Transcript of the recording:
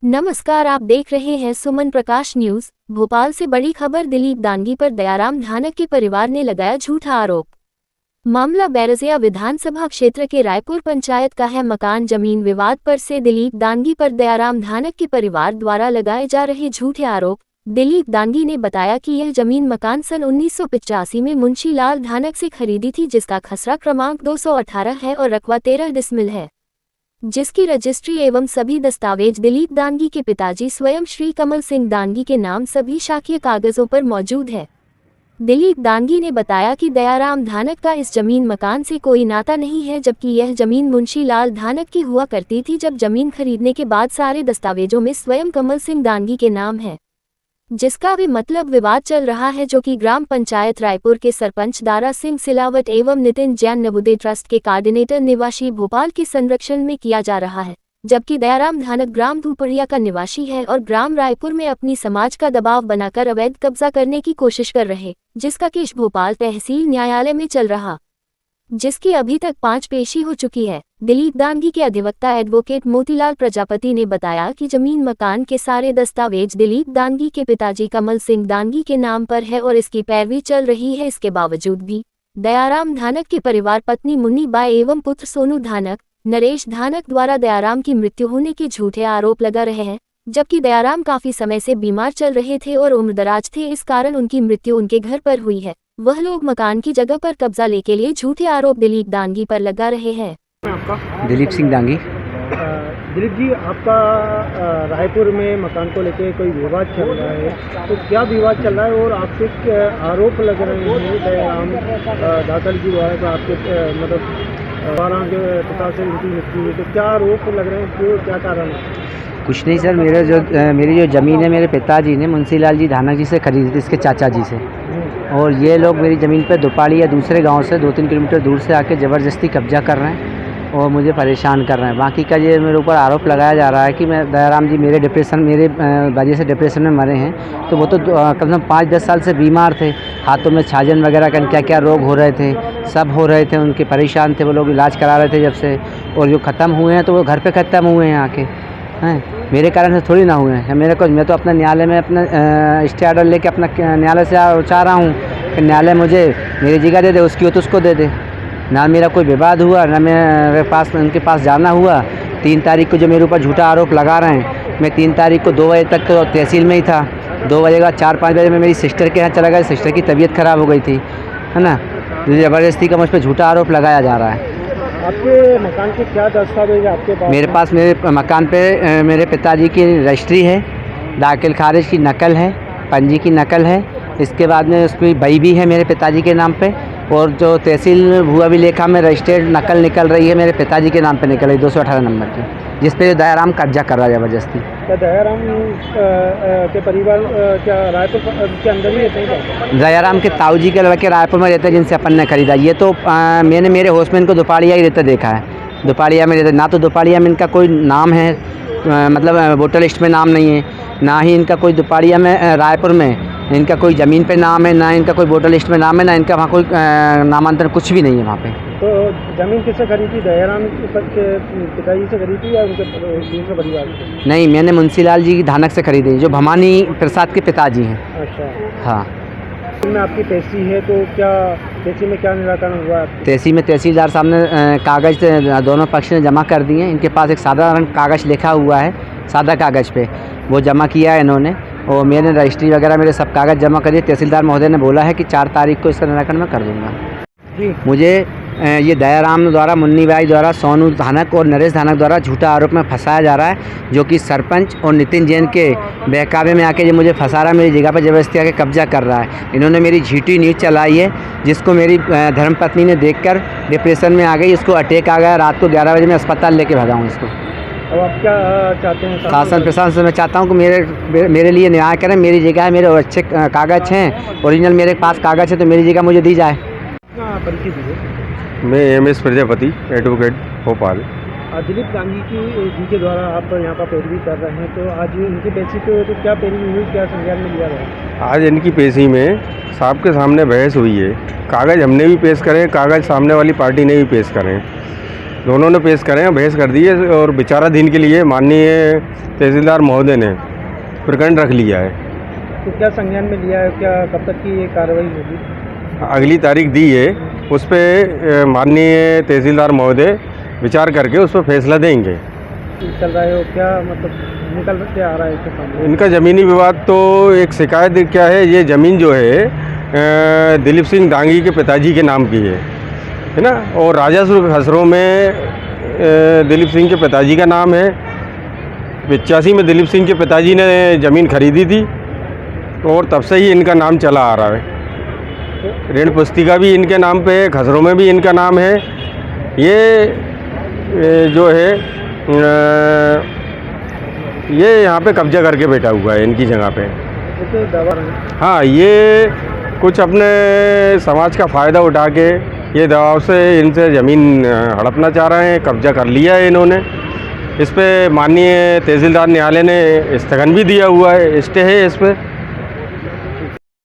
नमस्कार, आप देख रहे हैं सुमन प्रकाश न्यूज। भोपाल से बड़ी खबर। दिलीप दांगी पर दयाराम धानक के परिवार ने लगाया झूठा आरोप। मामला बैरसिया विधानसभा क्षेत्र के रायपुर पंचायत का है। मकान जमीन विवाद पर से दिलीप दांगी पर दयाराम धानक के परिवार द्वारा लगाए जा रहे झूठे आरोप। दिलीप दांगी ने बताया कि यह जमीन मकान सन 1985 में मुंशी लाल धानक से खरीदी थी, जिसका खसरा क्रमांक 218 है और रकबा 13 डिसमिल है, जिसकी रजिस्ट्री एवं सभी दस्तावेज दिलीप दांगी के पिताजी स्वयं श्री कमल सिंह दांगी के नाम सभी शाखीय कागजों पर मौजूद है। दिलीप दांगी ने बताया कि दयाराम धानक का इस जमीन मकान से कोई नाता नहीं है, जबकि यह जमीन मुंशी लाल धानक की हुआ करती थी। जब जमीन खरीदने के बाद सारे दस्तावेजों में स्वयं कमल सिंह दांगी के नाम है, जिसका भी मतलब विवाद चल रहा है, जो कि ग्राम पंचायत रायपुर के सरपंच दारा सिंह सिलावट एवं नितिन जैन नवोदय ट्रस्ट के कोऑर्डिनेटर निवासी भोपाल के संरक्षण में किया जा रहा है, जबकि दयाराम धानक ग्राम धूपड़िया का निवासी है और ग्राम रायपुर में अपनी समाज का दबाव बनाकर अवैध कब्जा करने की कोशिश कर रहे, जिसका केस भोपाल तहसील न्यायालय में चल रहा, जिसकी अभी तक 5 पेशी हो चुकी है। दिलीप दांगी के अधिवक्ता एडवोकेट मोतीलाल प्रजापति ने बताया कि जमीन मकान के सारे दस्तावेज दिलीप दांगी के पिताजी कमल सिंह दांगी के नाम पर है और इसकी पैरवी चल रही है। इसके बावजूद भी दयाराम धानक के परिवार पत्नी मुन्नी बाई एवं पुत्र सोनू धानक, नरेश धानक द्वारा दयाराम की मृत्यु होने के झूठे आरोप लगा रहे हैं, जबकि दयाराम काफी समय से बीमार चल रहे थे और उम्रदराज थे, इस कारण उनकी मृत्यु उनके घर पर हुई है। वह लोग मकान की जगह पर कब्जा लेने के लिए झूठे आरोप दिलीप दांगी पर लगा रहे हैं। दिलीप सिंह दांगी। दिलीप जी, आपका रायपुर में मकान को लेकर कोई विवाद चल रहा है, तो क्या विवाद चल रहा है और आपसे आरोप लग रहे हैं दयाराम धाकल जी द्वारा, तो आपके मतलब द्वारा के पिता से उनकी मृत्यु हुई, तो क्या आरोप लग रहे हैं, क्यों, क्या कारण है? कुछ नहीं सर, मेरी जो ज़मीन है मेरे पिताजी ने मुंशी लाल जी धानक जी से खरीदी थी, इसके चाचा जी से, और ये लोग मेरी ज़मीन पे दुपाड़ी या दूसरे गांव से 2-3 किलोमीटर दूर से आके ज़बरदस्ती कब्जा कर रहे हैं और मुझे परेशान कर रहे हैं। बाकी का ये मेरे ऊपर आरोप लगाया जा रहा है कि मैं दयाराम जी मेरे वजह से डिप्रेशन में मरे हैं, तो वो तो कम से कम 5-10 साल से बीमार थे, हाथों में छाजन वगैरह का क्या क्या रोग हो रहे थे, सब हो रहे थे, उनके परेशान थे, वो लोग इलाज करा रहे थे जब से, और जो ख़त्म हुए हैं तो वो घर पर ख़त्म हुए हैं आके, हैं मेरे कारण से थोड़ी ना हुए हैं। मैं तो अपना न्यायालय में अपना स्टे ऑर्डर लेके अपना न्यायालय से चाह रहा हूँ कि न्यायालय मुझे मेरी जगह दे दे, उसकी हो तो उसको दे दे। ना मेरा कोई विवाद हुआ, ना उनके पास जाना हुआ। 3 तारीख को जो मेरे ऊपर झूठा आरोप लगा रहे हैं, मैं 3 तारीख को 2 बजे तक तो तहसील में ही था। 2 बजे के बाद 4-5 बजे में मेरी सिस्टर के यहाँ चला गया, सिस्टर की तबीयत ख़राब हो गई थी, है ना। ज़बरदस्ती का मुझ पर झूठा आरोप लगाया जा रहा है। आपके मकान के क्या दस्तावेज आपके पास? मेरे पास मेरे मकान पे मेरे पिताजी की रजिस्ट्री है, दाखिल खारिज की नकल है, पंजी की नकल है, इसके बाद में उसकी बई भी है मेरे पिताजी के नाम पे, और जो तहसील भुआ भी लेखा में रजिस्टर्ड नकल निकल रही है मेरे पिताजी के नाम पे निकल रही 218 नंबर की, जिस पे दयाराम कब्जा कर रहा है ज़बरदस्ती। दयाराम के परिवार क्या रायपुर के अंदर ही रहते हैं? दयाराम के ताऊ जी के लड़के रायपुर में रहते हैं, जिनसे अपन ने खरीदा। ये तो मैंने मेरे होश में इनको दुपाड़िया ही रहते देखा है, दुपाड़िया में रहते। ना तो दुपाड़िया में इनका कोई नाम है, मतलब वोटर लिस्ट में नाम नहीं है, ना ही इनका कोई दुपाड़िया में रायपुर में इनका कोई ज़मीन पे नाम है, ना इनका कोई वोटर लिस्ट में नाम है, ना इनका वहाँ कोई नामांतरण कुछ भी नहीं है वहाँ पे। तो ज़मीन किससे खरीदी? दयाराम के पिताजी से खरीदी या उनके दूसरे परिवार से? नहीं, मैंने मुंशी लाल जी धानक से खरीदी, जो भवानी प्रसाद के पिताजी हैं। अच्छा, हाँ। में आपकी तहसील है, तो क्या तहसील में क्या निराकरण हुआ? तहसील में तहसीलदार साहब ने कागज़ दोनों पक्ष ने जमा कर दिए। इनके पास एक साधारण कागज़ लिखा हुआ है, सादा कागज़ पे वो जमा किया है इन्होंने, और मैंने रजिस्ट्री वगैरह मेरे सब कागज़ जमा करिए। तहसीलदार महोदय ने बोला है कि 4 तारीख को इसका निराकरण मैं कर दूँगा जी। मुझे ये दयाराम द्वारा, मुन्नी बाई द्वारा, सोनू धानक और नरेश धानक द्वारा झूठा आरोप में फंसाया जा रहा है, जो कि सरपंच और नितिन जैन के बहकावे में आके ये मुझे फंसा रहा है, मेरी जगह पर ज़बरदस्ती आके कब्जा कर रहा है। इन्होंने मेरी झूठी न्यूज़ चलाई है, जिसको मेरी धर्मपत्नी ने देखकर डिप्रेशन में आ गई, इसको अटैक आ गया। रात को 11 बजे मैं अस्पताल लेके भागा हूँ इसको। अब आप क्या चाहते हैं? शासन प्रशासन से मैं चाहता हूँ कि मेरे लिए न्याय करें। मेरी जगह है, मेरे अच्छे कागज़ हैं, ओरिजिनल मेरे पास कागज़ है, तो मेरी जगह मुझे दी जाए। परिचय दीजिए। मैं MS प्रजापति, एडवोकेट, भोपाल। दिलीप दांगी जी के द्वारा आप यहाँ पर पैरवी कर रहे हैं, तो आज इनकी पेशी पे तो क्या पैरवी हुई, क्या संज्ञान में लिया गया? आज इनकी पेशी में साहब के सामने बहस हुई है। कागज़ हमने भी पेश करे, कागज़ सामने वाली पार्टी ने भी पेश करे। दोनों ने पेश करे हैं, बहस कर दी है और विचाराधीन के लिए माननीय तहसीलदार महोदय ने प्रकरण रख लिया है। तो क्या संज्ञान में लिया है, क्या कब तक की ये कार्रवाई होगी? अगली तारीख दी है, उस पर माननीय तहसीलदार महोदय विचार करके उस पर फैसला देंगे। चल रहा है वो क्या मतलब निकल के आ रहा है इसके सामने? इनका ज़मीनी विवाद तो एक शिकायत क्या है, ये ज़मीन जो है दिलीप सिंह डांगी के पिताजी के नाम की है ना, और राजासुर खसरों में दिलीप सिंह के पिताजी का नाम है। 85 में दिलीप सिंह के पिताजी ने ज़मीन खरीदी थी और तब से ही इनका नाम चला आ रहा है। ऋण पुस्तिका भी इनके नाम पे है, खसरों में भी इनका नाम है। ये जो है ये यहाँ पे कब्जा करके बैठा हुआ है इनकी जगह पे। तो दवा हाँ, ये कुछ अपने समाज का फ़ायदा उठा के ये दबाव से इनसे ज़मीन हड़पना चाह रहे हैं, कब्जा कर लिया है इन्होंने। इस पे माननीय तहसीलदार न्यायालय ने स्थगन भी दिया हुआ है, स्टे है इस पर।